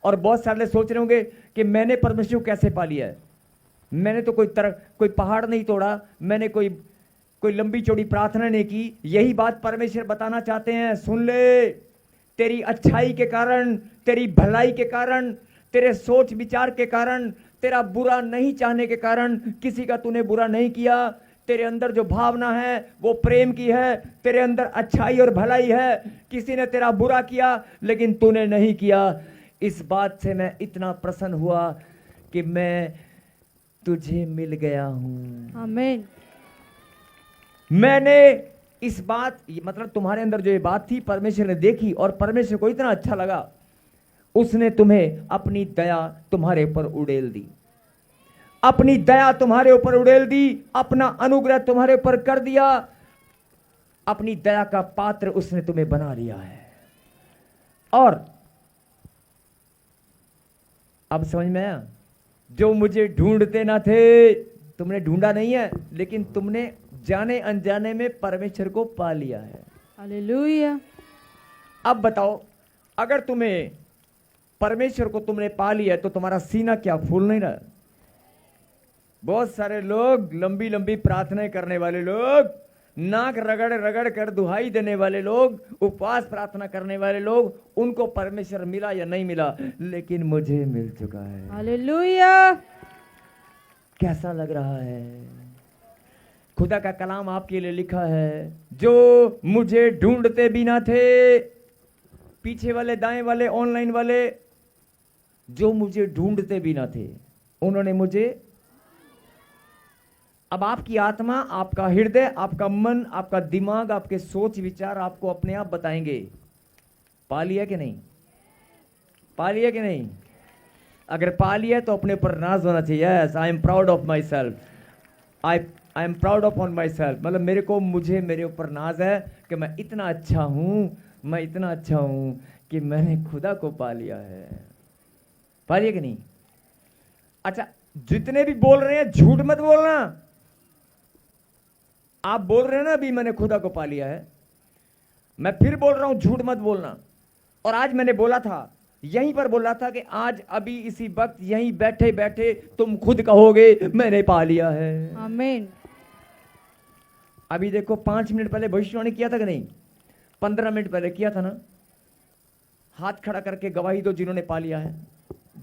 और बहुत सारे सोच रहे होंगे कि मैंने परमेश्वर को कैसे पा लिया है। मैंने तो कोई पहाड़ नहीं तोड़ा, मैंने कोई लंबी चौड़ी प्रार्थना नहीं की। यही बात परमेश्वर बताना चाहते हैं, सुन ले। तेरी अच्छाई के कारण, तेरी भलाई के कारण, तेरे सोच विचार के कारण, तेरा बुरा नहीं चाहने के कारण किसी का तूने बुरा नहीं किया। तेरे अंदर जो भावना है वो प्रेम की है, तेरे अंदर अच्छाई और भलाई है। किसी ने तेरा बुरा किया लेकिन तूने नहीं किया। इस बात से मैं इतना प्रसन्न हुआ कि मैं तुझे मिल गया हूं। आमीन। मैंने इस बात, मतलब तुम्हारे अंदर जो ये बात थी परमेश्वर ने देखी और परमेश्वर को इतना अच्छा लगा, उसने तुम्हें अपनी दया तुम्हारे ऊपर उड़ेल दी, अपनी दया तुम्हारे ऊपर उड़ेल दी, अपना अनुग्रह तुम्हारे ऊपर कर दिया, अपनी दया का पात्र उसने तुम्हें बना लिया है। और अब समझ में आया, जो मुझे ढूंढते ना थे, तुमने ढूंढा नहीं है लेकिन तुमने जाने अनजाने में परमेश्वर को पा लिया है। हालेलुया। अब बताओ, अगर तुम्हें परमेश्वर को तुमने पा लिया तो तुम्हारा सीना क्या फूल नहीं रहा? बहुत सारे लोग, लंबी लंबी प्रार्थनाएं करने वाले लोग, नाक रगड़ रगड़ कर दुहाई देने वाले लोग, उपवास प्रार्थना करने वाले लोग, उनको परमेश्वर मिला या नहीं मिला, लेकिन मुझे मिल चुका है। हालेलुया। कैसा लग रहा है? खुदा का कलाम आपके लिए लिखा है, जो मुझे ढूंढते भी ना थे, पीछे वाले, दाएं वाले, ऑनलाइन वाले, जो मुझे ढूंढते भी ना थे, उन्होंने मुझे। अब आपकी आत्मा, आपका हृदय, आपका मन, आपका दिमाग, आपके सोच विचार आपको अपने आप बताएंगे पा लिया कि नहीं, पा लिया कि नहीं। अगर पा लिया तो अपने ऊपर नाज होना चाहिए। Yes, I am proud of my self, I am proud of on my self. मतलब मेरे ऊपर नाज है कि मैं इतना अच्छा हूं, मैं इतना अच्छा हूं कि मैंने खुदा को पा लिया है। पा लिया कि नहीं? अच्छा, जितने भी बोल रहे हैं झूठ मत बोलना। आप बोल रहे हैं ना अभी मैंने खुदा को पा लिया है, मैं फिर बोल रहा हूं झूठ मत बोलना। और आज मैंने बोला था, यहीं पर बोला था कि आज अभी इसी वक्त यहीं बैठे बैठे तुम खुद कहोगे मैंने पा लिया है। आमीन। अभी देखो 5 मिनट पहले भविष्यवाणी किया था कि नहीं? 15 मिनट पहले किया था ना? हाथ खड़ा करके गवाही दो जिन्होंने पा लिया है।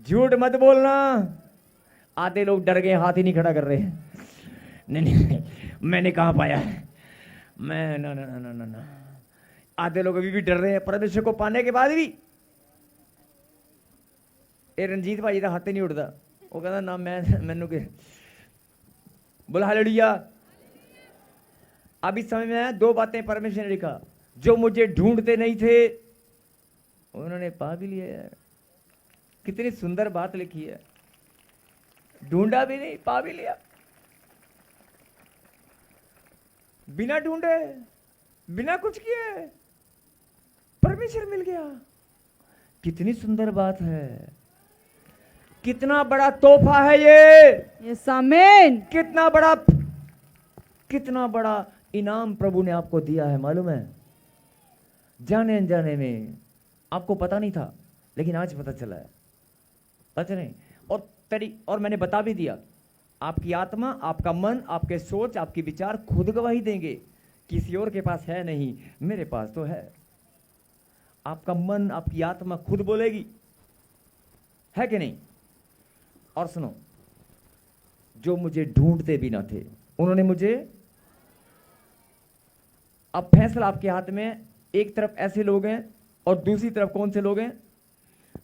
झूठ मत बोलना। आधे लोग डर गए, हाथ ही नहीं खड़ा कर रहे हैं। नहीं, मैंने कहां पाया है, मैं ना ना ना ना ना ना। आधे लोग अभी भी डर रहे हैं परमेश्वर को पाने के बाद भी। ए रंजीत भाई का हाथ ही नहीं उठता, वो कहता ना मैनू के बोला हालेलुया। अभी समझ में आया? 2 बातें परमेश्वर ने लिखा, जो मुझे ढूंढते नहीं थे उन्होंने पा भी लिया यार। कितनी सुंदर बात लिखी है, ढूंढा भी नहीं, पा भी लिया। बिना ढूंढे, बिना कुछ किए परमेश्वर मिल गया। कितनी सुंदर बात है, कितना बड़ा तोहफा है ये। यस, आमीन। कितना बड़ा इनाम प्रभु ने आपको दिया है, मालूम है? जाने अनजाने में आपको पता नहीं था, लेकिन आज पता चला है। पता नहीं, और मैंने बता भी दिया, आपकी आत्मा, आपका मन, आपके सोच, आपके विचार खुद गवाही देंगे। किसी और के पास है नहीं, मेरे पास तो है। आपका मन, आपकी आत्मा खुद बोलेगी, है कि नहीं? और सुनो, जो मुझे ढूंढते भी ना थे उन्होंने मुझे। अब फैसला आपके हाथ में है। एक तरफ ऐसे लोग हैं और दूसरी तरफ कौन से लोग हैं?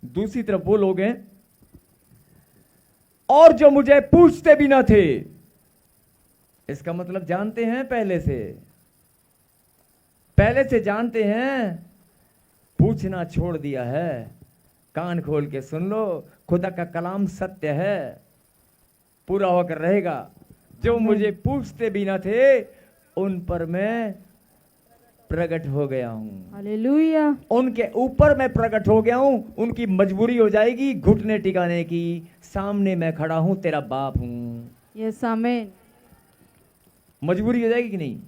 दूसरी तरफ वो लोग हैं और जो मुझे पूछते भी ना थे। इसका मतलब जानते हैं, पहले से जानते हैं, पूछना छोड़ दिया है। कान खोल के सुन लो, खुदा का कलाम सत्य है, पूरा होकर रहेगा। जो मुझे पूछते भी ना थे उन पर मैं प्रकट हो गया हूं। हालेलुया। उनके ऊपर मैं प्रकट हो गया हूं। उनकी मजबूरी हो जाएगी घुटने टिकाने की, सामने मैं खड़ा हूं, तेरा बाप हूं। यस, आमीन। मजबूरी हो जाएगी कि नहीं?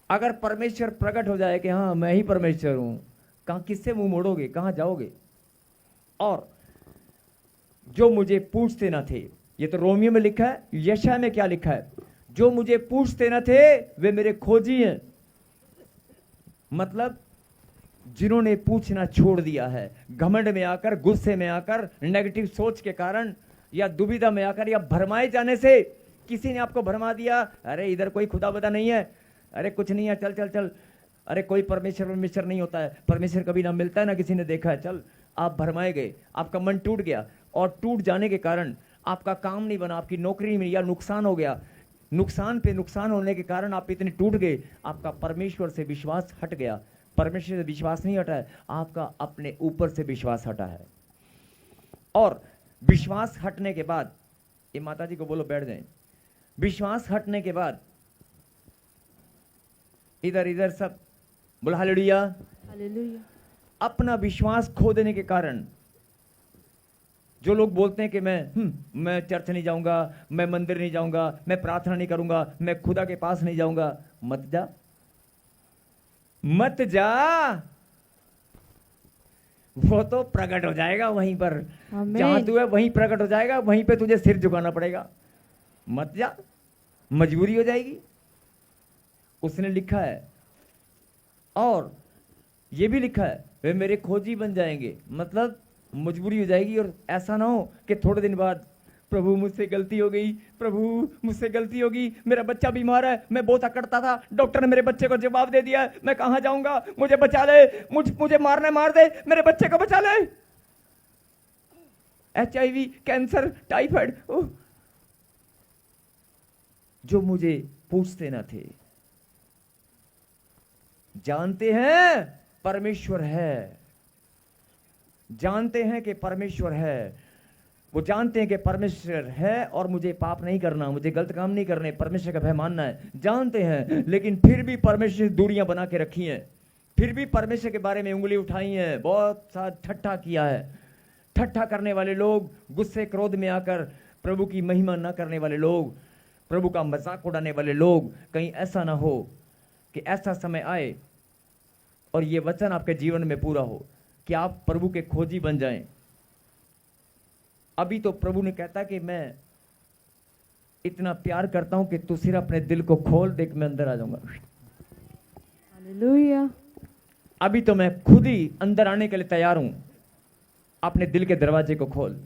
अगर परमेश्वर प्रकट हो जाए कि हाँ मैं ही परमेश्वर हूं, कहां, किससे मुंह मोड़ोगे, कहां जाओगे? और जो मुझे पूछते न थे। ये तो रोमियो में लिखा है। यशायाह में क्या लिखा है? जो मुझे पूछते न थे वे मेरे खोजी हैं। मतलब जिन्होंने पूछना छोड़ दिया है, घमंड में आकर, गुस्से में आकर, नेगेटिव सोच के कारण, या दुविधा में आकर, या भरमाए जाने से, किसी ने आपको भरमा दिया, अरे इधर कोई खुदा बदा नहीं है, अरे कुछ नहीं है, चल चल चल, अरे कोई परमेश्वर नहीं होता है, परमेश्वर कभी ना मिलता है, ना किसी ने देखा है, चल। आप भरमाए गए, आपका मन टूट गया, और टूट जाने के कारण आपका काम नहीं बना, आपकी नौकरी में या नुकसान हो गया, नुकसान पे नुकसान होने के कारण आप इतने टूट गए, आपका परमेश्वर से विश्वास हट गया। परमेश्वर से विश्वास नहीं हटा है, आपका अपने ऊपर से विश्वास हटा है। और विश्वास हटने के बाद, ये माता जी को बोलो बैठ जाएं, विश्वास हटने के बाद इधर इधर सब बोला हालेलुया। हालेलुया। अपना विश्वास खो देने के कारण जो लोग बोलते हैं कि मैं चर्च नहीं जाऊंगा, मैं मंदिर नहीं जाऊंगा, मैं प्रार्थना नहीं करूंगा, मैं खुदा के पास नहीं जाऊंगा, मत जा, मत जा, वो तो प्रकट हो जाएगा वहीं पर, आमीन। जहां तू है वहीं प्रकट हो जाएगा, वहीं पे तुझे सिर झुकाना पड़ेगा। मत जा, मजबूरी हो जाएगी। उसने लिखा है, और ये भी लिखा है, वे मेरे खोजी बन जाएंगे। मतलब मजबूरी हो जाएगी। और ऐसा ना हो कि थोड़े दिन बाद, प्रभु मुझसे गलती हो गई, प्रभु मुझसे गलती होगी, मेरा बच्चा बीमार है, मैं बहुत अकड़ता था, डॉक्टर ने मेरे बच्चे को जवाब दे दिया, मैं कहां जाऊंगा, मुझे बचा ले, मुझे मारने मार दे, मेरे बच्चे को बचा ले। HIV, cancer, typhoid. जो मुझे पूछते ना थे। जानते हैं परमेश्वर है, जानते हैं कि परमेश्वर है, वो जानते हैं कि परमेश्वर है और मुझे पाप नहीं करना, मुझे गलत काम नहीं करने, परमेश्वर का भय मानना है, जानते हैं। लेकिन फिर भी परमेश्वर से दूरियां बना के रखी हैं, फिर भी परमेश्वर के बारे में उंगली उठाई है, बहुत सा ठट्ठा किया है। ठट्ठा करने वाले लोग, गुस्से क्रोध में आकर प्रभु की महिमा न करने वाले लोग, प्रभु का मजाक उड़ाने वाले लोग, कहीं ऐसा ना हो कि ऐसा समय आए और ये वचन आपके जीवन में पूरा हो कि आप प्रभु के खोजी बन जाएं। अभी तो प्रभु ने कहता कि मैं इतना प्यार करता हूं कि तू सिर्फ अपने दिल को खोल, देख मैं अंदर आ जाऊंगा। हालेलुया। अभी तो मैं खुद ही अंदर आने के लिए तैयार हूं, अपने दिल के दरवाजे को खोल।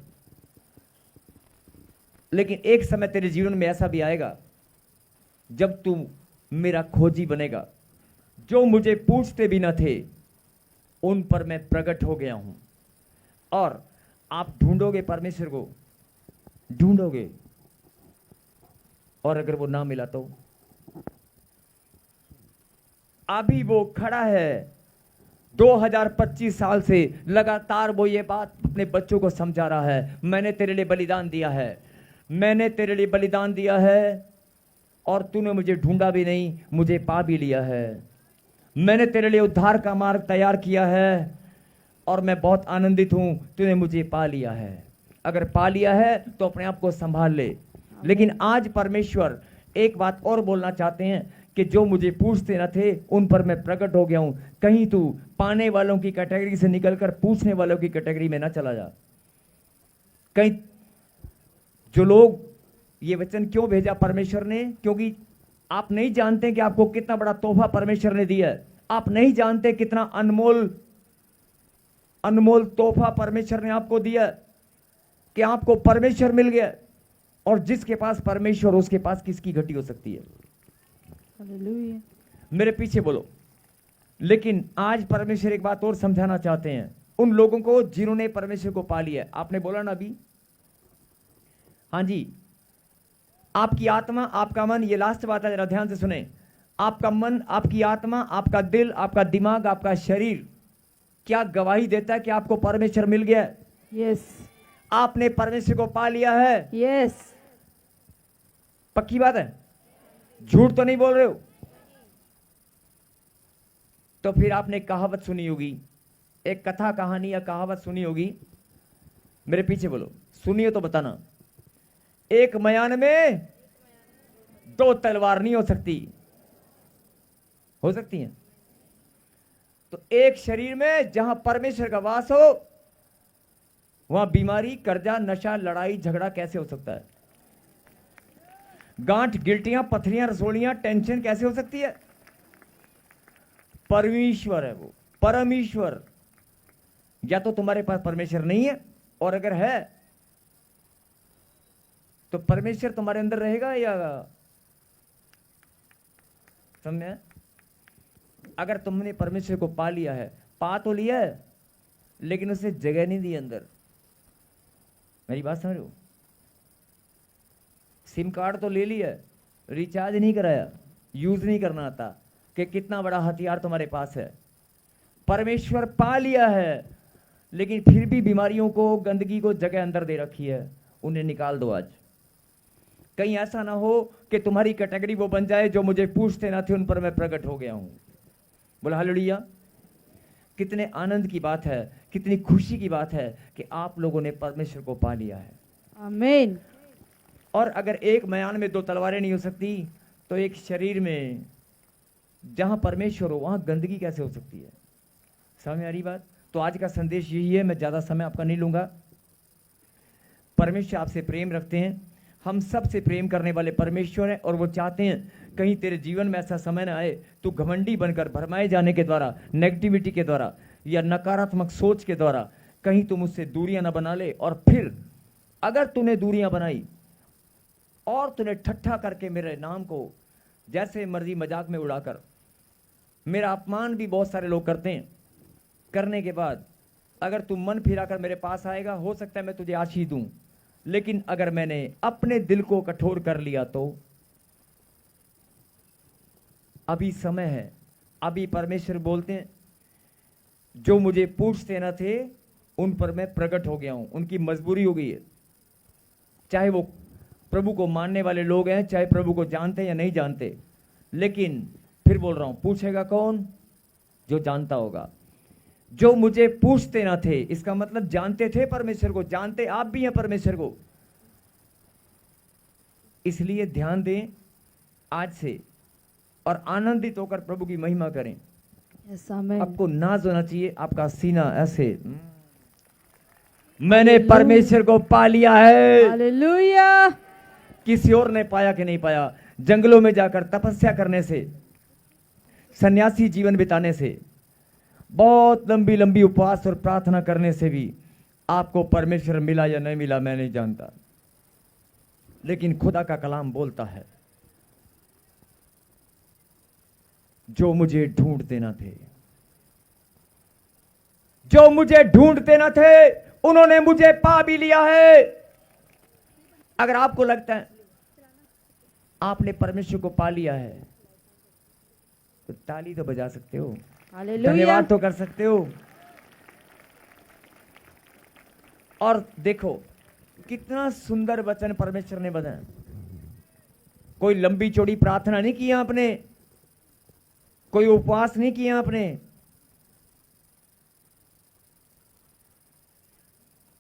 लेकिन एक समय तेरे जीवन में ऐसा भी आएगा जब तू मेरा खोजी बनेगा। जो मुझे पूछते भी न थे उन पर मैं प्रकट हो गया हूं। और आप ढूंढोगे परमेश्वर को, ढूंढोगे, और अगर वो ना मिला तो अभी वो खड़ा है 2025 साल से लगातार वो ये बात अपने बच्चों को समझा रहा है, मैंने तेरे लिए बलिदान दिया है, मैंने तेरे लिए बलिदान दिया है, और तूने मुझे ढूंढा भी नहीं, मुझे पा भी लिया है। मैंने तेरे लिए उद्धार का मार्ग तैयार किया है और मैं बहुत आनंदित हूं, तूने मुझे पा लिया है। अगर पा लिया है तो अपने आप को संभाल ले। लेकिन आज परमेश्वर एक बात और बोलना चाहते हैं कि जो मुझे पूछते न थे उन पर मैं प्रकट हो गया हूं। कहीं तू पाने वालों की कैटेगरी से निकलकर पूछने वालों की कैटेगरी में ना चला जा। कहीं जो लोग, ये वचन क्यों भेजा परमेश्वर ने? क्योंकि आप नहीं जानते कि आपको कितना बड़ा तोहफा परमेश्वर ने दिया है। आप नहीं जानते कितना अनमोल तोहफा परमेश्वर ने आपको दिया कि आपको परमेश्वर मिल गया। और जिसके पास परमेश्वर, उसके पास किसकी घटी हो सकती है? हालेलुया। मेरे पीछे बोलो। लेकिन आज परमेश्वर एक बात और समझाना चाहते हैं उन लोगों को जिन्होंने परमेश्वर को पा लिया है। आपने बोला ना अभी, हाँ जी, आपकी आत्मा, आपका मन, ये लास्ट बात है, जरा ध्यान से सुने। आपका मन, आपकी आत्मा, आपका दिल, आपका दिमाग, आपका शरीर क्या गवाही देता है कि आपको परमेश्वर मिल गया है? यस। आपने परमेश्वर को पा लिया है? यस। पक्की बात है? झूठ तो नहीं बोल रहे हो? तो फिर आपने कहावत सुनी होगी, एक कथा कहानी या कहावत सुनी होगी। मेरे पीछे बोलो, सुनिए तो बताना। एक मयान में दो तलवार नहीं हो सकती। हो सकती हैं? तो एक शरीर में जहां परमेश्वर का वास हो, वहां बीमारी, कर्जा, नशा, लड़ाई, झगड़ा कैसे हो सकता है? गांठ, गिल्टियां, पथरियां, रसोलियां, टेंशन कैसे हो सकती है? परमेश्वर है वो, परमेश्वर। या तो तुम्हारे पास परमेश्वर नहीं है, और अगर है तो परमेश्वर तुम्हारे अंदर रहेगा या समझे? अगर तुमने परमेश्वर को पा लिया है, पा तो लिया है, लेकिन उसे जगह नहीं दी अंदर। मेरी बात समझ रहे हो? सिम कार्ड तो ले लिया, रिचार्ज नहीं कराया, यूज नहीं करना आता, कि कितना बड़ा हथियार तुम्हारे पास है। परमेश्वर पा लिया है, लेकिन फिर भी बीमारियों को, गंदगी को जगह अंदर दे रखी है। उन्हें निकाल दो आज। कहीं ऐसा ना हो कि तुम्हारी कैटेगरी वो बन जाए, जो मुझे पूछते ना थे उन पर मैं प्रकट हो गया हूं। बोला हालेलुया। कितने आनंद की बात है, कितनी खुशी की बात है कि आप लोगों ने परमेश्वर को पा लिया है। आमीन। और अगर एक म्यान में दो तलवारें नहीं हो सकती, तो एक शरीर में जहां परमेश्वर हो वहां गंदगी कैसे हो सकती है? समझ में आ रही बात? तो आज का संदेश यही है, मैं ज्यादा समय आपका नहीं लूंगा। परमेश्वर आपसे प्रेम रखते हैं, हम सबसे प्रेम करने वाले परमेश्वर हैं, और वो चाहते हैं कहीं तेरे जीवन में ऐसा समय ना आए तू घमंडी बनकर, भरमाए जाने के द्वारा, नेगेटिविटी के द्वारा या नकारात्मक सोच के द्वारा कहीं तुम उससे दूरियां ना बना ले। और फिर अगर तूने दूरियां बनाई और तूने ठट्ठा करके मेरे नाम को जैसे मर्जी मजाक में उड़ाकर, मेरा अपमान भी बहुत सारे लोग करते हैं, करने के बाद अगर तू मन फिराकर मेरे पास आएगा, हो सकता है मैं तुझे आशीष दूं। लेकिन अगर मैंने अपने दिल को कठोर कर लिया तो अभी समय है। अभी परमेश्वर बोलते हैं, जो मुझे पूछते न थे उन पर मैं प्रकट हो गया हूं। उनकी मजबूरी हो गई है, चाहे वो प्रभु को मानने वाले लोग हैं, चाहे प्रभु को जानते हैं या नहीं जानते। लेकिन फिर बोल रहा हूं, पूछेगा कौन? जो जानता होगा। जो मुझे पूछते ना थे, इसका मतलब जानते थे परमेश्वर को, जानते आप भी हैं परमेश्वर को। इसलिए ध्यान दें आज से और आनंदित होकर प्रभु की महिमा करें। यस आमीन। आपको नाज होना चाहिए, आपका सीना ऐसे, मैंने परमेश्वर को पा लिया है। हालेलुया। किसी और ने पाया कि नहीं पाया? जंगलों में जाकर तपस्या करने से, सन्यासी जीवन बिताने से, बहुत लंबी लंबी उपवास और प्रार्थना करने से भी आपको परमेश्वर मिला या नहीं मिला मैं नहीं जानता। लेकिन खुदा का कलाम बोलता है, जो मुझे ढूंढते ना थे, जो मुझे ढूंढते ना थे, उन्होंने मुझे पा भी लिया है। अगर आपको लगता है आपने परमेश्वर को पा लिया है, तो ताली तो बजा सकते हो, हालेलुया। धन्यवाद तो कर सकते हो। और देखो कितना सुंदर वचन परमेश्वर ने बताया। कोई लंबी चौड़ी प्रार्थना नहीं की आपने, कोई उपवास नहीं किया आपने।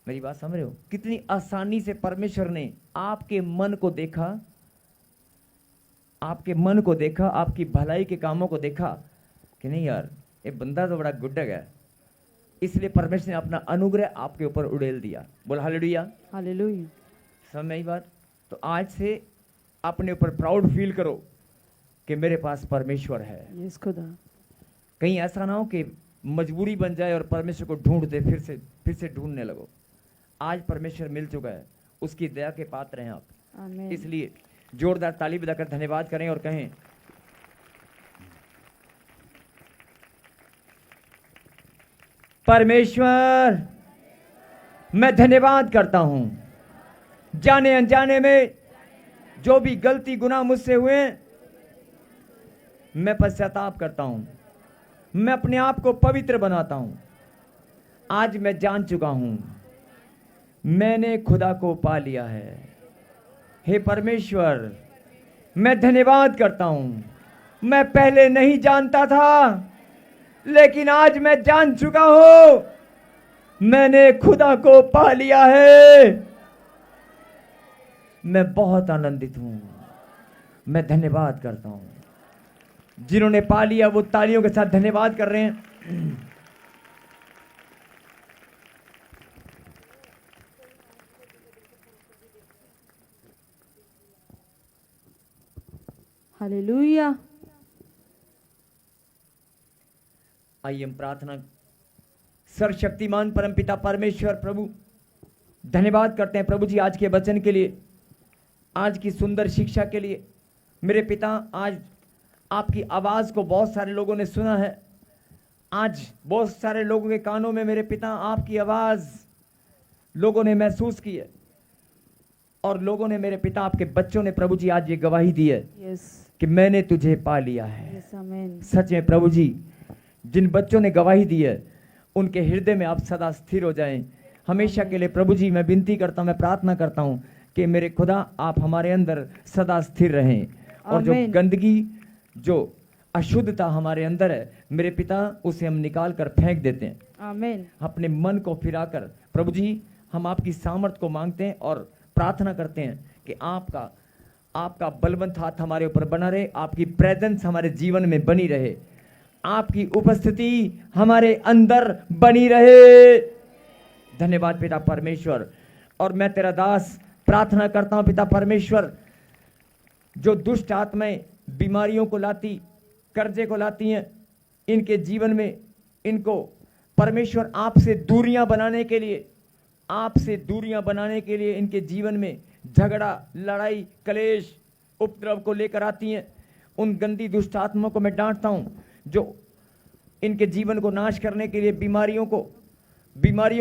मेरी बात समझ रहे हो? कितनी आसानी से परमेश्वर ने आपके मन को देखा, आपके मन को देखा, आपकी भलाई के कामों को देखा कि नहीं यार ये बंदा तो बड़ा गुड्डग है, इसलिए परमेश्वर ने अपना अनुग्रह आपके ऊपर उड़ेल दिया। बोल हालेलुया। हालेलुया। समझ में आई बात? तो आज से अपने ऊपर प्राउड फील करो कि मेरे पास परमेश्वर है। यस खुदा। कहीं ऐसा ना हो कि मजबूरी बन जाए और परमेश्वर को ढूंढते फिर से ढूंढने लगो। आज परमेश्वर मिल चुका है, उसकी दया के पात्र हैं आप। आमीन। इसलिए जोरदार ताली बजाकर धन्यवाद करें और कहें, परमेश्वर मैं धन्यवाद करता हूं, जाने अनजाने में जो भी गलती गुनाह मुझसे हुए मैं पश्चाताप करता हूं, मैं अपने आप को पवित्र बनाता हूं। आज मैं जान चुका हूं मैंने खुदा को पा लिया है। हे परमेश्वर मैं धन्यवाद करता हूं। मैं पहले नहीं जानता था, लेकिन आज मैं जान चुका हूं मैंने खुदा को पा लिया है। मैं बहुत आनंदित हूं, मैं धन्यवाद करता हूं। जिन्होंने पा लिया वो तालियों के साथ धन्यवाद कर रहे हैं। हालेलुया। आइए हम प्रार्थना। सर्वशक्तिमान परमपिता परमेश्वर प्रभु, धन्यवाद करते हैं प्रभु जी आज के वचन के लिए, आज की सुंदर शिक्षा के लिए। मेरे पिता, आज आपकी आवाज़ को बहुत सारे लोगों ने सुना है। आज बहुत सारे लोगों के कानों में मेरे पिता आपकी आवाज़ लोगों ने महसूस की है, और लोगों ने मेरे पिता आपके बच्चों ने प्रभु जी आज ये गवाही दी है यस कि मैंने तुझे पा लिया है। Yes amen. सच में प्रभु जी, जिन बच्चों ने गवाही दी है उनके हृदय में आप सदा स्थिर हो जाएं हमेशा के लिए। प्रभु जी मैं विनती करता हूं, मैं प्रार्थना करता हूं कि मेरे खुदा आप हमारे अंदर सदा स्थिर रहें, और जो आमीन। गंदगी, जो अशुद्धता हमारे अंदर है मेरे पिता, उसे हम निकाल कर फेंक देते हैं। आमेन। अपने मन को फिराकर प्रभु जी हम आपकी सामर्थ को मांगते हैं और प्रार्थना करते हैं कि आपका बलवंत हाथ हमारे ऊपर बना रहे, आपकी प्रेजेंस हमारे जीवन में बनी रहे, आपकी उपस्थिति हमारे अंदर बनी रहे। धन्यवाद पिता परमेश्वर। और मैं तेरा दास प्रार्थना करता हूं पिता परमेश्वर, जो दुष्ट आत्माएं बीमारियों को लाती, कर्जे को लाती हैं इनके जीवन में, इनको परमेश्वर आपसे दूरियां बनाने के लिए, इनके जीवन में झगड़ा, लड़ाई, कलेश, उपद्रव को लेकर आती हैं। उन गंदी दुष्ट आत्माओं को मैं डांटता हूं जो इनके जीवन को नाश करने के लिए बीमारियों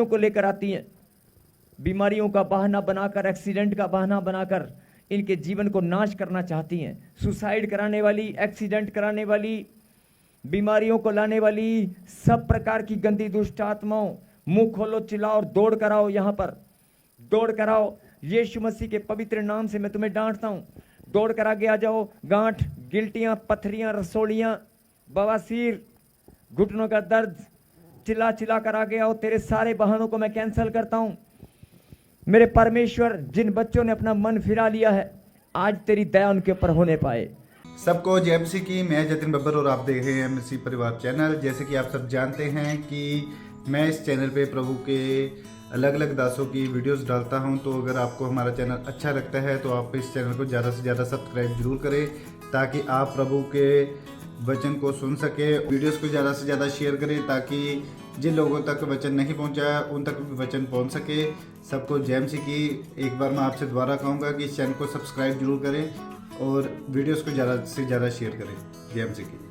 को लेकर आती हैं। बीमारियों का बहाना बनाकर, एक्सीडेंट का बहाना बनाकर इनके जीवन को नाश करना चाहती हैं। सुसाइड कराने वाली, एक्सीडेंट कराने वाली, बीमारियों को लाने वाली सब प्रकार की गंदी दुष्ट आत्माओं, मुंह खोलो, चिल्लाओ और दौड़ कराओ, यहाँ पर दौड़ कराओ। यीशु मसीह के पवित्र नाम से मैं तुम्हें डांटता हूँ, दौड़ कर आगे आ जाओ। गांठ, गिल्टियां, पथरियां, रसोलियां, बवासीर, घुटनों का दर्द, चिल्ला चिल्ला कर आगे आओ। तेरे सारे बहानों को मैं कैंसिल करता हूं। मेरे परमेश्वर, जिन बच्चों ने अपना मन फिरा लिया है, आज तेरी दया उनके ऊपर होने पाए। सबको जय मसीह की। मैं जतिन बब्बर और आप देख रहे हैं मसीह परिवार चैनल। जैसे कि आप सब जानते हैं कि मैं इस चैनल पे प्रभु के अलग अलग दासों की वीडियोस डालता हूं, तो अगर आपको हमारा चैनल अच्छा लगता है तो आप इस चैनल को ज़्यादा से ज़्यादा सब्सक्राइब जरूर करें, ताकि आप प्रभु के वचन को सुन सके। वीडियोस को ज़्यादा से ज़्यादा शेयर करें, ताकि जिन लोगों तक वचन नहीं पहुंचा उन तक भी वचन पहुंच सके। सबको जय मसीह की। एक बार मैं आपसे दोबारा कहूँगा कि इस चैनल को सब्सक्राइब जरूर करें और वीडियोस को ज़्यादा से ज़्यादा शेयर करें। जय मसीह की।